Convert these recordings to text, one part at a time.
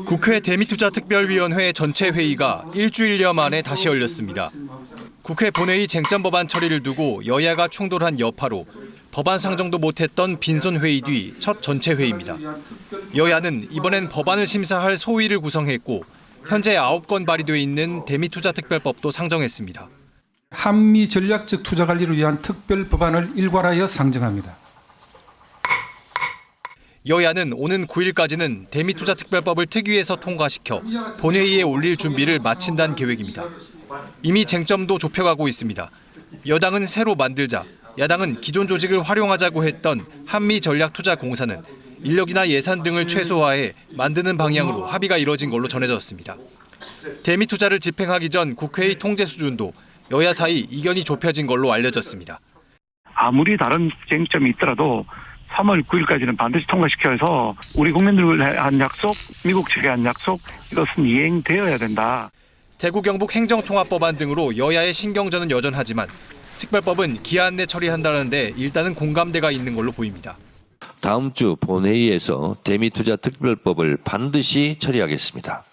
국회 대미투자특별위원회 전체 회의가 일주일여 만에 다시 열렸습니다. 국회 본회의 쟁점 법안 처리를 두고 여야가 충돌한 여파로 법안 상정도 못했던 빈손 회의 뒤 첫 전체 회의입니다. 여야는 이번엔 법안을 심사할 소위를 구성했고 현재 9건 발의돼 있는 대미투자특별법도 상정했습니다. 한미 전략적 투자 관리를 위한 특별 법안을 일괄하여 상정합니다. 여야는 오는 9일까지는 대미투자특별법을 특위에서 통과시켜 본회의에 올릴 준비를 마친다는 계획입니다. 이미 쟁점도 좁혀가고 있습니다. 여당은 새로 만들자, 야당은 기존 조직을 활용하자고 했던 한미전략투자공사는 인력이나 예산 등을 최소화해 만드는 방향으로 합의가 이뤄진 걸로 전해졌습니다. 대미투자를 집행하기 전 국회의 통제 수준도 여야 사이 이견이 좁혀진 걸로 알려졌습니다. 아무리 다른 쟁점이 있더라도 3월 9일까지는 반드시 통과시켜서 우리 국민들을 한 약속, 미국 측에 한 약속, 이것은 이행되어야 된다. 대구 경북 행정통합법안 등으로 여야의 신경전은 여전하지만 특별법은 기한 내 처리한다는데 일단은 공감대가 있는 걸로 보입니다. 다음 주 본회의에서 대미투자특별법을 반드시 처리하겠습니다.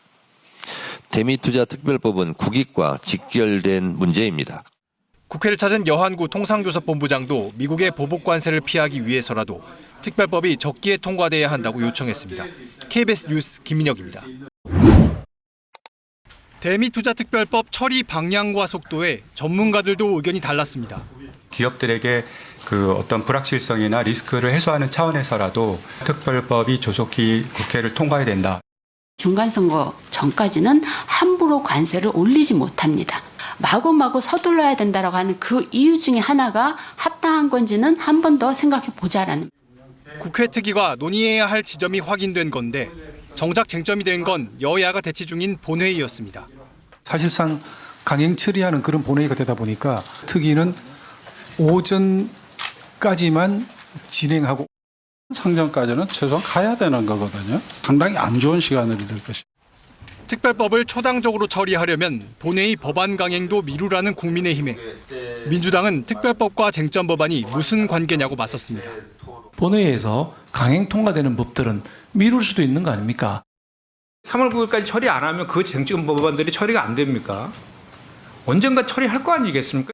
대미투자특별법은 국익과 직결된 문제입니다. 국회를 찾은 여한구 통상조사본부장도 미국의 보복 관세를 피하기 위해서라도 특별법이 적기에 통과돼야 한다고 요청했습니다. KBS 뉴스 김민혁입니다. 대미투자특별법 처리 방향과 속도에 전문가들도 의견이 달랐습니다. 기업들에게 어떤 불확실성이나 리스크를 해소하는 차원에서라도 특별법이 조속히 국회를 통과해야 된다. 중간선거 전까지는 함부로 관세를 올리지 못합니다. 마구마구 서둘러야 된다라고 하는 그 이유 중에 하나가 합당한 건지는 한 번 더 생각해 보자라는. 국회 특위가 논의해야 할 지점이 확인된 건데 정작 쟁점이 된 건 여야가 대치 중인 본회의였습니다. 사실상 강행 처리하는 그런 본회의가 되다 보니까 특위는 오전까지만 진행하고 상정까지는 최소한 가야 되는 거거든요. 상당히 안 좋은 시간이 될 것입니다. 특별법을 초당적으로 처리하려면 본회의 법안 강행도 미루라는 국민의힘에 민주당은 특별법과 쟁점 법안이 무슨 관계냐고 맞섰습니다. 본회의에서 강행 통과되는 법들은 미룰 수도 있는 거 아닙니까? 3월 9일까지 처리 안 하면 그 쟁점 법안들이 처리가 안 됩니까? 언젠가 처리할 거 아니겠습니까?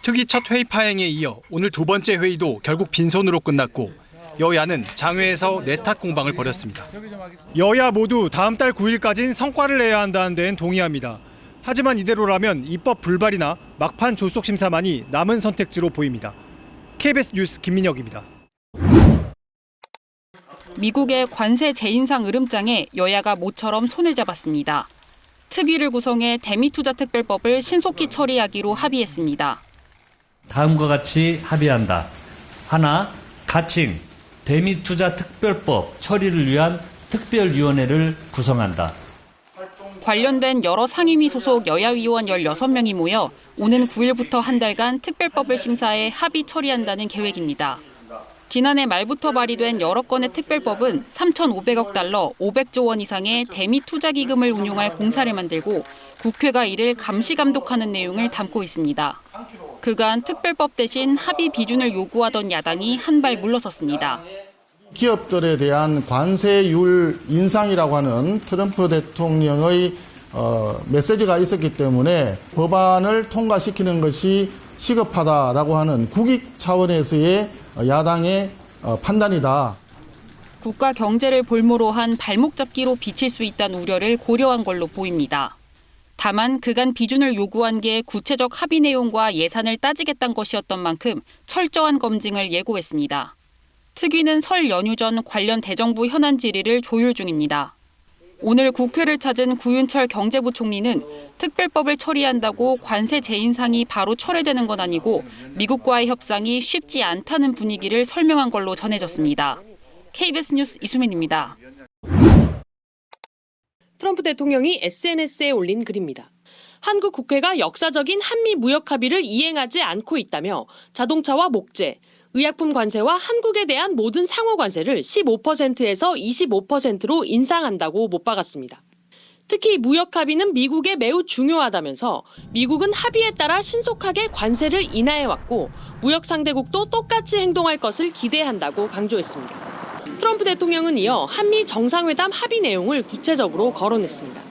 특위 첫 회의 파행에 이어 오늘 두 번째 회의도 결국 빈손으로 끝났고 여야는 장외에서 내탁 공방을 벌였습니다. 여야 모두 다음 달 9일까지는 성과를 내야 한다는 데는 동의합니다. 하지만 이대로라면 입법 불발이나 막판 졸속 심사만이 남은 선택지로 보입니다. KBS 뉴스 김민혁입니다. 미국의 관세 재인상 으름장에 여야가 모처럼 손을 잡았습니다. 특위를 구성해 대미투자특별법을 신속히 처리하기로 합의했습니다. 다음과 같이 합의한다. 하나, 가칭 대미투자특별법 처리를 위한 특별위원회를 구성한다. 관련된 여러 상임위 소속 여야위원 16명이 모여 오는 9일부터 한 달간 특별법을 심사해 합의 처리한다는 계획입니다. 지난해 말부터 발의된 여러 건의 특별법은 3,500억 달러, 500조 원 이상의 대미투자기금을 운용할 공사를 만들고 국회가 이를 감시 감독하는 내용을 담고 있습니다. 그간 특별법 대신 합의 비준을 요구하던 야당이 한 발 물러섰습니다. 기업들에 대한 관세율 인상이라고 하는 트럼프 대통령의 메시지가 있었기 때문에 법안을 통과시키는 것이 시급하다라고 하는 국익 차원에서의 야당의 판단이다. 국가 경제를 볼모로 한 발목 잡기로 비칠 수 있다는 우려를 고려한 걸로 보입니다. 다만 그간 비준을 요구한 게 구체적 합의 내용과 예산을 따지겠다는 것이었던 만큼 철저한 검증을 예고했습니다. 특위는 설 연휴 전 관련 대정부 현안 질의를 조율 중입니다. 오늘 국회를 찾은 구윤철 경제부총리는 특별법을 처리한다고 관세 재인상이 바로 철회되는 건 아니고 미국과의 협상이 쉽지 않다는 분위기를 설명한 걸로 전해졌습니다. KBS 뉴스 이수민입니다. 트럼프 대통령이 SNS에 올린 글입니다. 한국 국회가 역사적인 한미 무역 합의를 이행하지 않고 있다며 자동차와 목재, 의약품 관세와 한국에 대한 모든 상호 관세를 15%에서 25%로 인상한다고 못 박았습니다. 특히 무역 합의는 미국에 매우 중요하다면서 미국은 합의에 따라 신속하게 관세를 인하해왔고 무역 상대국도 똑같이 행동할 것을 기대한다고 강조했습니다. 트럼프 대통령은 이어 한미 정상회담 합의 내용을 구체적으로 거론했습니다.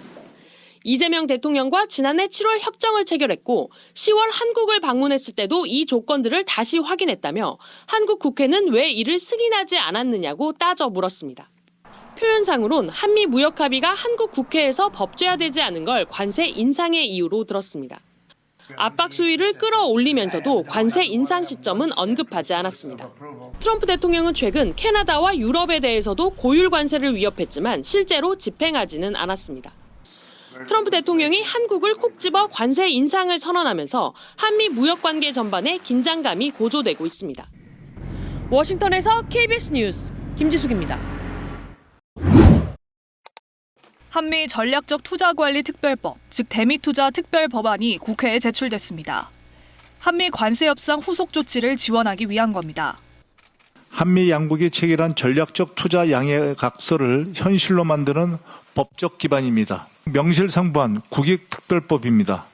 이재명 대통령과 지난해 7월 협정을 체결했고 10월 한국을 방문했을 때도 이 조건들을 다시 확인했다며 한국 국회는 왜 이를 승인하지 않았느냐고 따져 물었습니다. 표현상으론 한미 무역 합의가 한국 국회에서 법제화되지 않은 걸 관세 인상의 이유로 들었습니다. 압박 수위를 끌어올리면서도 관세 인상 시점은 언급하지 않았습니다. 트럼프 대통령은 최근 캐나다와 유럽에 대해서도 고율 관세를 위협했지만 실제로 집행하지는 않았습니다. 트럼프 대통령이 한국을 콕 집어 관세 인상을 선언하면서 한미 무역 관계 전반에 긴장감이 고조되고 있습니다. 워싱턴에서 KBS 뉴스 김지숙입니다. 한미 전략적 투자관리 특별법, 즉 대미투자 특별법안이 국회에 제출됐습니다. 한미 관세 협상 후속 조치를 지원하기 위한 겁니다. 한미 양국이 체결한 전략적 투자 양해각서를 현실로 만드는 법적 기반입니다. 명실상부한 국익특별법입니다.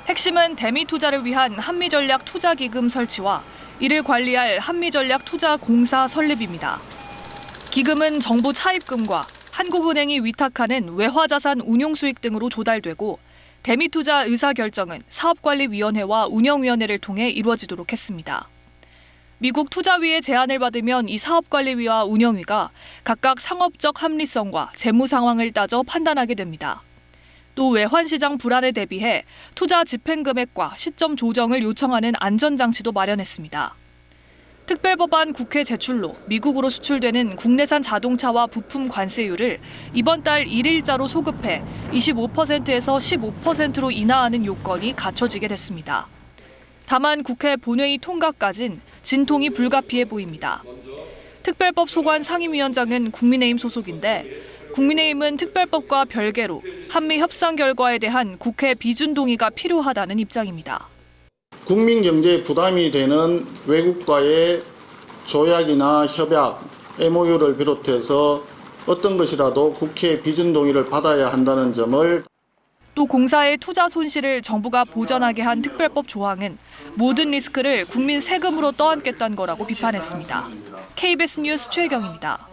핵심은 대미투자를 위한 한미전략투자기금 설치와 이를 관리할 한미전략투자공사 설립입니다. 기금은 정부 차입금과 한국은행이 위탁하는 외화자산 운용수익 등으로 조달되고 대미투자 의사결정은 사업관리위원회와 운영위원회를 통해 이루어지도록 했습니다. 미국 투자위의 제안을 받으면 이 사업관리위와 운영위가 각각 상업적 합리성과 재무 상황을 따져 판단하게 됩니다. 또 외환시장 불안에 대비해 투자 집행 금액과 시점 조정을 요청하는 안전장치도 마련했습니다. 특별법안 국회 제출로 미국으로 수출되는 국내산 자동차와 부품 관세율을 이번 달 1일자로 소급해 25%에서 15%로 인하하는 요건이 갖춰지게 됐습니다. 다만 국회 본회의 통과까진 진통이 불가피해 보입니다. 특별법 소관 상임위원장은 국민의힘 소속인데 국민의힘은 특별법과 별개로 한미 협상 결과에 대한 국회 비준 동의가 필요하다는 입장입니다. 국민 경제에 부담이 되는 외국과의 조약이나 협약, MOU를 비롯해서 어떤 것이라도 국회 비준 동의를 받아야 한다는 점을 또 공사의 투자 손실을 정부가 보전하게 한 특별법 조항은 모든 리스크를 국민 세금으로 떠안겠다는 거라고 비판했습니다. KBS 뉴스 최혜경입니다.